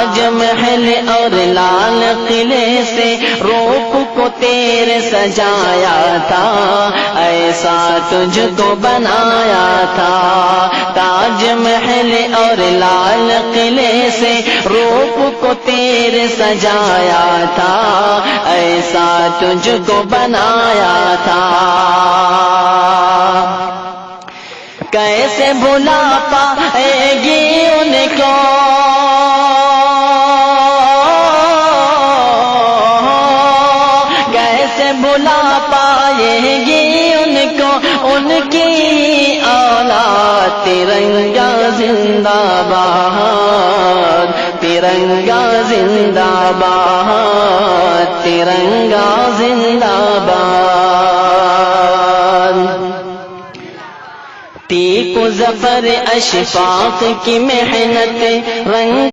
ताज महल और लाल किले से रूप को तेरे सजाया था, ऐसा तुझको बनाया था। ताज महल और लाल किले से रूप को तेरे सजाया था, ऐसा तुझको बनाया था। कैसे भुला पाएगी उनको, कैसे भुला पाएगी उनको उनकी औलाद। तिरंगा जिंदाबाद, तिरंगा जिंदाबाद, तिरंगा जिंदाबाद। तीको ज़फ़र अशफाक़ की मेहनत रंग